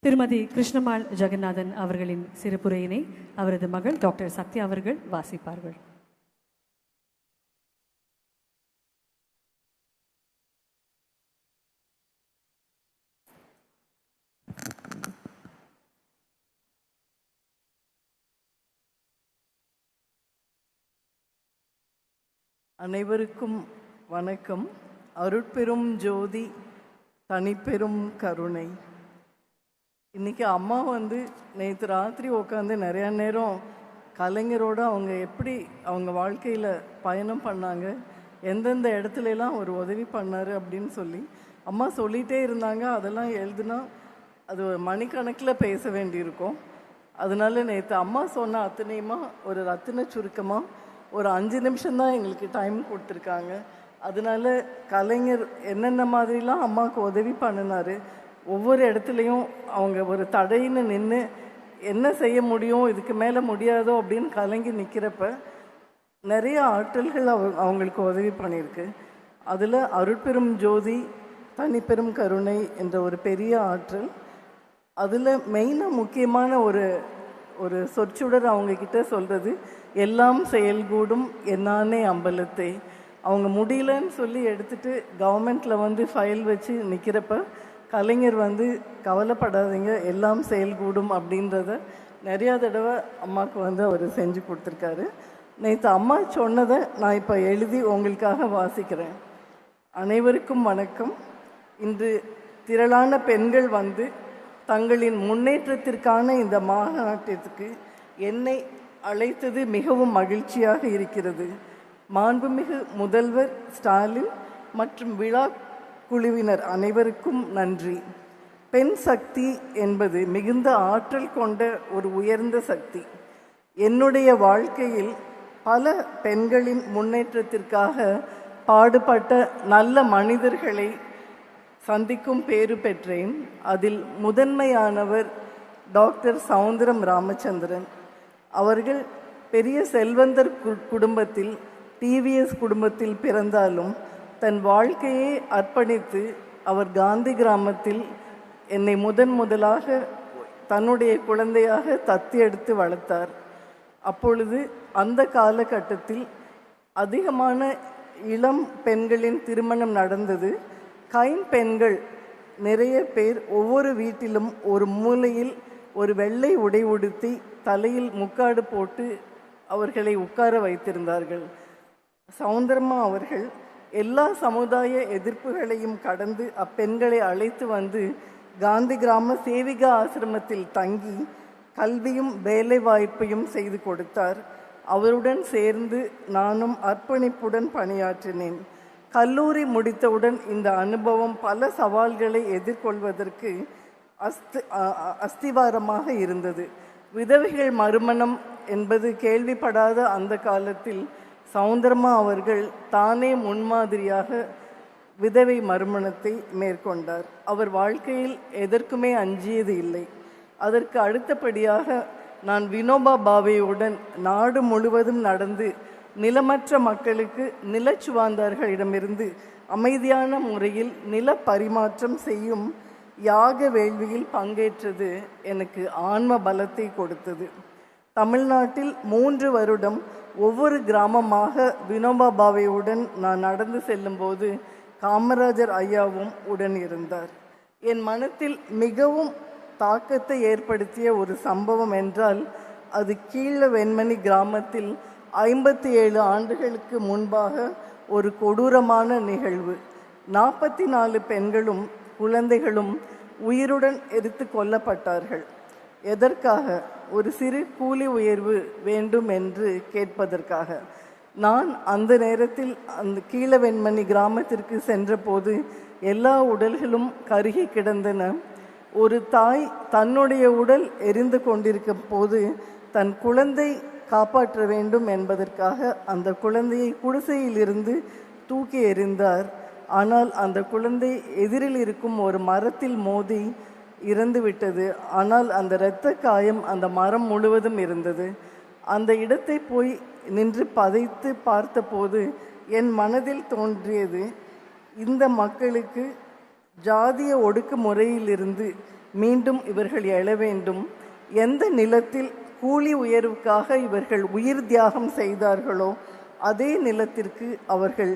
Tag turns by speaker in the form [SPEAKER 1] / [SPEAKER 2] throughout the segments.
[SPEAKER 1] திருமதி கிருஷ்ணம்மாள் ஜெகநாதன் அவர்களின் சிறப்புரையினை அவரது மகள் டாக்டர் சத்யா அவர்கள் வாசிப்பார்கள்.
[SPEAKER 2] அனைவருக்கும் வணக்கம். அருட்பெரும் ஜோதி, தனிப்பெரும் கருணை. இன்றைக்கி அம்மா நேற்று ராத்திரி உட்காந்து நிறையா நேரம் கலைஞரோடு அவங்க எப்படி அவங்க வாழ்க்கையில் பயணம் பண்ணாங்க, எந்தெந்த இடத்துலலாம் ஒரு உதவி பண்ணார் அப்படின்னு சொல்லி அம்மா சொல்லிகிட்டே இருந்தாங்க. அதெல்லாம் எழுதுனா அது மணிக்கணக்கில் பேச வேண்டியிருக்கும். அதனால நேற்று அம்மா சொன்ன அத்தனையுமா ஒரு ரத்தின சுருக்கமாக ஒரு 5 நிமிஷம்தான் எங்களுக்கு டைம் கொடுத்துருக்காங்க. அதனால கலைஞர் என்னென்ன மாதிரிலாம் அம்மாவுக்கு உதவி பண்ணினார், ஒவ்வொரு இடத்துலையும் அவங்க ஒரு தடைன்னு நின்று என்ன செய்ய முடியும், இதுக்கு மேலே முடியாதோ அப்படின்னு கலங்கி நிற்கிறப்ப நிறைய ஆற்றல்கள் அவங்களுக்கு உதவி பண்ணியிருக்கு. அதில் அருட்பெரும் ஜோதி, தனிப்பெரும் கருணை என்ற ஒரு பெரிய ஆற்றல். அதில் மெயினாக முக்கியமான ஒரு சொற்சுடர் அவங்கக்கிட்ட சொல்கிறது, எல்லாம் செயல்கூடும் என்னானே அம்பலத்தை. அவங்க முடியலன்னு சொல்லி எடுத்துகிட்டு கவர்மெண்ட்டில் ஃபைல் வச்சு நிற்கிறப்ப கலைஞர் கவலைப்படாதீங்க, எல்லாம் செயல்கூடும் அப்படின்றத நிறையா தடவை அம்மாவுக்கு அவர் செஞ்சு கொடுத்துருக்காரு. நேற்று அம்மா சொன்னதை நான் இப்போ எழுதி உங்களுக்காக வாசிக்கிறேன். அனைவருக்கும் வணக்கம். இன்று திரளான பெண்கள் தங்களின் முன்னேற்றத்திற்கான இந்த மாநாட்டிற்கு என்னை அழைத்தது மிகவும் மகிழ்ச்சியாக இருக்கிறது. மாண்புமிகு முதல்வர் ஸ்டாலின் மற்றும் விழா குழுவினர் அனைவருக்கும் நன்றி. பெண் சக்தி என்பது மிகுந்த ஆற்றல் கொண்ட ஒரு உயர்ந்த சக்தி. என்னுடைய வாழ்க்கையில் பல பெண்களின் முன்னேற்றத்திற்காக பாடுபட்ட நல்ல மனிதர்களை சந்திக்கும் பேறு பெற்றேன். அதில் முதன்மையானவர் டாக்டர் சவுந்தரம் ராமச்சந்திரன் அவர்கள். பெரிய செல்வந்தர் குடும்பத்தில், டிவிஎஸ் குடும்பத்தில் பிறந்தாலும் தன் வாழ்க்கையை அர்ப்பணித்து அவர் காந்தி கிராமத்தில் என்னை முதலாக தன்னுடைய குழந்தையாக தத்து எடுத்து வளர்த்தார். அப்பொழுது அந்த காலகட்டத்தில் அதிகமான இளம் பெண்களின் திருமணம் நடந்தது. கைம்பெண்கள் நிறைய பேர் ஒவ்வொரு வீட்டிலும் ஒரு மூலையில் ஒரு வெள்ளை உடை உடுத்தி தலையில் முக்காடு போட்டு அவர்களை உட்கார வைத்திருந்தார்கள். சவுந்தரம்மா அவர்கள் எல்லா சமுதாய எதிர்ப்புகளையும் கடந்து அப்பெண்களை அழைத்து காந்தி கிராம சேவிகா ஆசிரமத்தில் தங்கி கல்வியும் வேலை வாய்ப்பையும் செய்து கொடுத்தார். அவருடன் சேர்ந்து நானும் அர்ப்பணிப்புடன் பணியாற்றினேன். கல்லூரி முடித்தவுடன் இந்த அனுபவம் பல சவால்களை எதிர்கொள்வதற்கு அஸ்திவாரமாக இருந்தது. விதவைகள் மறுமணம் என்பது கேள்விப்படாத அந்த காலத்தில் சவுந்தரம்மா அவர்கள் தானே முன்மாதிரியாக விதவை மறுமணத்தை மேற்கொண்டார். அவர் வாழ்க்கையில் எதற்குமே அஞ்சியது இல்லை. அதற்கு அடுத்தபடியாக நான் வினோபா பாவேயுடன் நாடு முழுவதும் நடந்து நிலமற்ற மக்களுக்கு நிலச்சுவாந்தார்களிடமிருந்து அமைதியான முறையில் நில பரிமாற்றம் செய்யும் யாக வேள்வியில் பங்கேற்றது எனக்கு ஆன்ம பலத்தை கொடுத்தது. தமிழ்நாட்டில் 3 வருடம் ஒவ்வொரு கிராமமாக வினோபா பாவேயுடன் நான் நடந்து செல்லும்போது காமராஜர் ஐயாவும் உடன் இருந்தார். என் மனத்தில் மிகவும் தாக்கத்தை ஏற்படுத்திய ஒரு சம்பவம் என்றால் அது கீழ வெண்மணி கிராமத்தில் 57 ஆண்டுகளுக்கு முன்பாக ஒரு கொடூரமான நிகழ்வு. 44 பெண்களும் குழந்தைகளும் உயிருடன் எரித்து கொல்லப்பட்டார்கள். எதற்காக? ஒரு சிறு கூலி உயர்வு வேண்டும் என்று கேட்பதற்காக. நான் அந்த நேரத்தில் அந்த கீழவெண்மணி கிராமத்திற்கு சென்றபோது எல்லா உடல்களும் கருகி கிடந்தன. ஒரு தாய் தன்னுடைய உடல் எரிந்து கொண்டிருக்கும் போது தன் குழந்தை காப்பாற்ற வேண்டும் என்பதற்காக அந்த குழந்தையை குடிசையில் இருந்து தூக்கி எறிந்தார். ஆனால் அந்த குழந்தை எதிரில் இருக்கும் ஒரு மரத்தில் மோதி இறந்து விட்டது. ஆனால் அந்த இரத்த காயம் அந்த மரம் முழுவதும் இருந்தது. அந்த இடத்தை போய் நின்று பதைத்து பார்த்தபோது என் மனதில் தோன்றியது, இந்த மக்களுக்கு ஜாதிய ஒடுக்குமுறையிலிருந்து மீண்டும் இவர்கள் எழ வேண்டும். எந்த நிலத்தில் கூலி உயர்வுக்காக இவர்கள் உயிர் தியாகம் செய்தார்களோ அதே நிலத்திற்கு அவர்கள்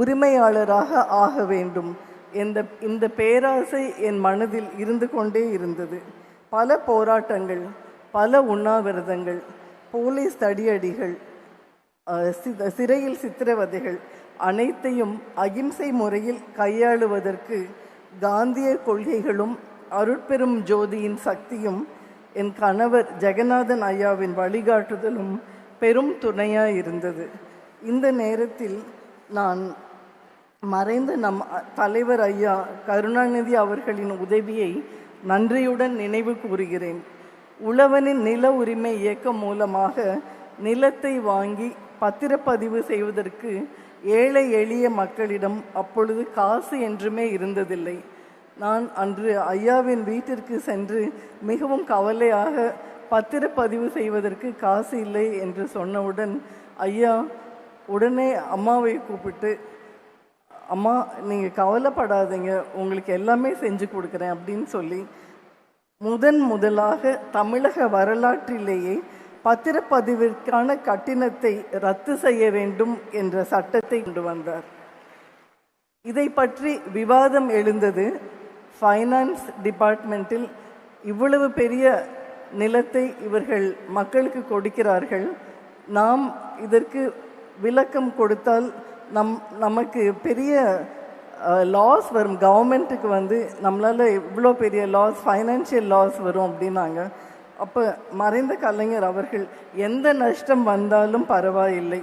[SPEAKER 2] உரிமையாளராக ஆக வேண்டும். இந்த பேராசை என் மனதில் இருந்து கொண்டே இருந்தது. பல போராட்டங்கள், பல உண்ணாவிரதங்கள், போலீஸ் தடியடிகள், சிறையில் சித்திரவதைகள் அனைத்தையும் அகிம்சை முறையில் கையாளுவதற்கு காந்திய கொள்கைகளும் அருட்பெரும் ஜோதியின் சக்தியும் என் கணவர் ஜெகநாதன் ஐயாவின் வழிகாட்டுதலும் பெரும் துணையாக இருந்தது. இந்த நேரத்தில் நான் மறைந்த நம் தலைவர் ஐயா கருணாநிதி அவர்களின் உதவியை நன்றியுடன் நினைவு கூறுகிறேன். உழவனின் நில உரிமை இயக்கம் மூலமாக நிலத்தை வாங்கி பத்திரப்பதிவு செய்வதற்கு ஏழை எளிய மக்களிடம் அப்பொழுது காசு என்றுமே இருந்ததில்லை. நான் அன்று ஐயாவின் வீட்டிற்கு சென்று மிகவும் கவலையாக பத்திரப்பதிவு செய்வதற்கு காசு இல்லை என்று சொன்னவுடன் ஐயா உடனே அம்மாவை கூப்பிட்டு, அம்மா நீங்கள் கவலைப்படாதீங்க, உங்களுக்கு எல்லாமே செஞ்சு கொடுக்குறேன் அப்படின்னு சொல்லி முதலாக தமிழக வரலாற்றிலேயே பத்திரப்பதிவிற்கான கட்டணத்தை ரத்து செய்ய வேண்டும் என்ற சட்டத்தை கொண்டு வந்தார். இதை பற்றி விவாதம் எழுந்தது. ஃபைனான்ஸ் டிபார்ட்மெண்ட்டில் இவ்வளவு பெரிய நிலத்தை இவர்கள் மக்களுக்கு கொடுக்கிறார்கள், நாம் இதற்கு விளக்கம் கொடுத்தால் நமக்கு பெரிய லாஸ் வரும், கவர்மெண்ட்டுக்கு நம்மளால் இவ்வளோ பெரிய லாஸ், ஃபைனான்ஷியல் லாஸ் வரும் அப்படின்னாங்க. அப்போ மறைந்த கலைஞர் அவர்கள் எந்த நஷ்டம் வந்தாலும் பரவாயில்லை,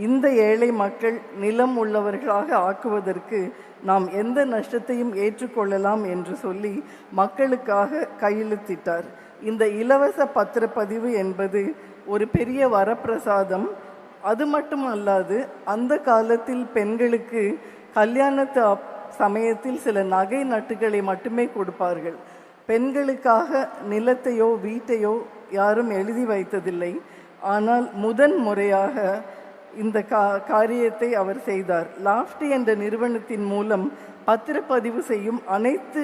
[SPEAKER 2] இந்த ஏழை மக்கள் நிலம் உள்ளவர்களாக ஆக்குவதற்கு நாம் எந்த நஷ்டத்தையும் ஏற்றுக்கொள்ளலாம் என்று சொல்லி மக்களுக்காக கையெழுத்திட்டார். இந்த இலவச பத்திரப்பதிவு என்பது ஒரு பெரிய வரப்பிரசாதம். அது மட்டும் அல்லாது அந்த காலத்தில் பெண்களுக்கு கல்யாணத்து சமயத்தில் சில நகை நட்டுகளை மட்டுமே கொடுப்பார்கள். பெண்களுக்காக நிலத்தையோ வீட்டையோ யாரும் எழுதி வைத்ததில்லை. ஆனால் முறையாக இந்த காரியத்தை அவர் செய்தார். லாஃப்டி என்ற நிறுவனத்தின் மூலம் பத்திரப்பதிவு செய்யும் அனைத்து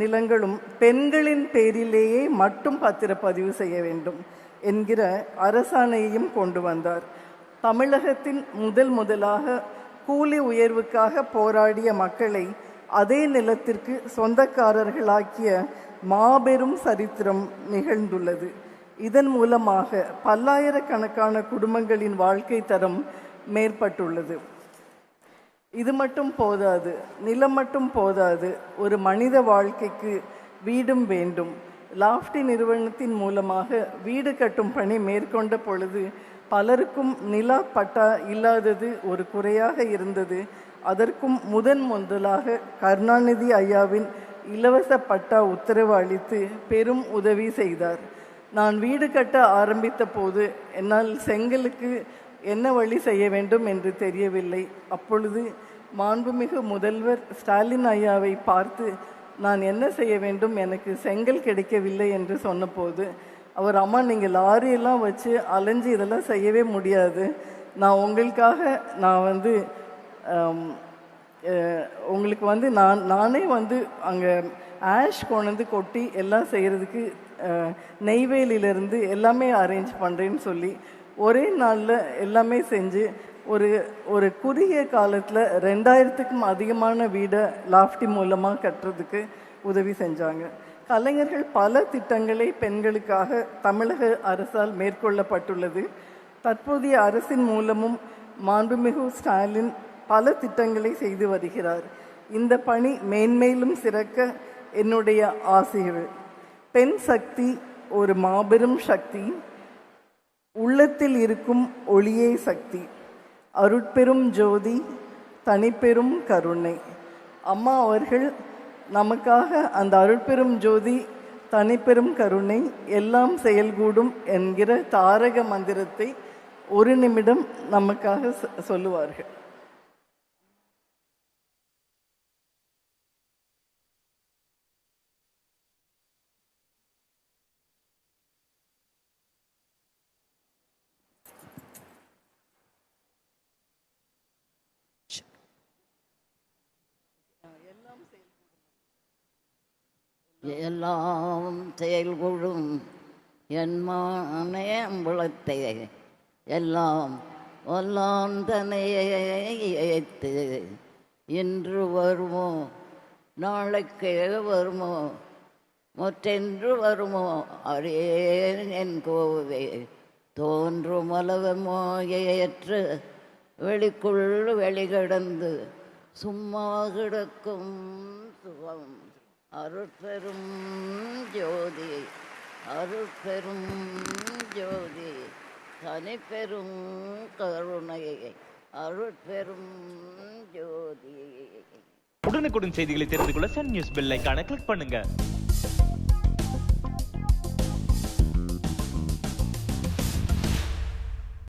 [SPEAKER 2] நிலங்களும் பெண்களின் பேரிலேயே மட்டும் பத்திரப்பதிவு செய்ய வேண்டும் என்கிற அரசாணையையும் கொண்டு வந்தார். தமிழகத்தின் முதலாக கூலி உயர்வுக்காக போராடிய மக்களை அதே நிலத்திற்கு சொந்தக்காரர்களாக்கிய மாபெரும் சரித்திரம் நிகழ்ந்துள்ளது. இதன் மூலமாக பல்லாயிரக்கணக்கான குடும்பங்களின் வாழ்க்கை தரம் மேற்பட்டுள்ளது. இது மட்டும் போதாது, நிலம் மட்டும் போதாது, ஒரு மனித வாழ்க்கைக்கு வீடும் வேண்டும். லாஃப்டி நிறுவனத்தின் மூலமாக வீடு கட்டும் பணி மேற்கொண்ட பொழுது பலருக்கும் நில பட்டா இல்லாதது ஒரு குறையாக இருந்தது. அதற்கும் முதலாக கருணாநிதி ஐயாவின் இலவச பட்டா உத்தரவு அளித்து பெரும் உதவி செய்தார். நான் வீடு கட்ட ஆரம்பித்த போது என்னால் செங்கலுக்கு என்ன வழி செய்ய வேண்டும் என்று தெரியவில்லை. அப்பொழுது மாண்புமிகு முதல்வர் ஸ்டாலின் ஐயாவை பார்த்து நான் என்ன செய்ய வேண்டும், எனக்கு செங்கல் கிடைக்கவில்லை என்று சொன்னபோது அவர், அம்மா நீங்கள் லாரியெல்லாம் வச்சு அலைஞ்சு இதெல்லாம் செய்யவே முடியாது, நான் உங்களுக்காக உங்களுக்கு நானே அங்கே ஆஷ் கொண்டு கொட்டி எல்லாம் செய்கிறதுக்கு நெய்வேலியிலேருந்து எல்லாமே அரேஞ்ச் பண்ணுறேன்னு சொல்லி ஒரே நாளில் எல்லாமே செஞ்சு ஒரு குறுகிய காலத்தில் 2000க்கும் அதிகமான வீடை லாஃப்டி மூலமாக கட்டுறதுக்கு உதவி செஞ்சாங்க. கலைஞர்கள் பல திட்டங்களை பெண்களுக்காக தமிழக அரசால் மேற்கொள்ளப்பட்டுள்ளது. தற்போதைய அரசின் மூலமும் மாண்புமிகு ஸ்டாலின் பல திட்டங்களை செய்து வருகிறார். இந்த பணி மேன்மேலும் சிறக்க என்னுடைய ஆசைகள். பெண் சக்தி ஒரு மாபெரும் சக்தி, உள்ளத்தில் இருக்கும் ஒளியே சக்தி, அருட்பெரும் ஜோதி, தனிப்பெரும் கருணை. அம்மா அவர்கள் நமக்காக அந்த அருட்பெரும் ஜோதி, தனிப்பெரும் கருணை, எல்லாம் செயல்கூடும் என்கிற தாரக மந்திரத்தை ஒரு நிமிடம் நமக்காக சொல்லுவார்கள்.
[SPEAKER 3] எல்லாம் செயல்கொழும் என் மானே அம்பலத்தை எல்லாம் வல்லாந்தனையை ஏத்து இன்று வருமோ நாளைக்கே வருமோ மற்றென்று வருமோ அறியேன் என் கோவே தோன்றும் அளவமோ ஏற்று வெளிக்குள் வெளிகடந்து சும்மா கிடக்கும் சுகம் அருட்பெரும் ஜோதி அருட்பெரும் ஜோதி தனிப்பெரும் கருணை அருட்பெரும் ஜோதி.
[SPEAKER 4] உடனுக்குடன் செய்திகளை தெரிந்து கொள்ள சன் நியூஸ் பெல் ஐகானை கிளிக் பண்ணுங்க.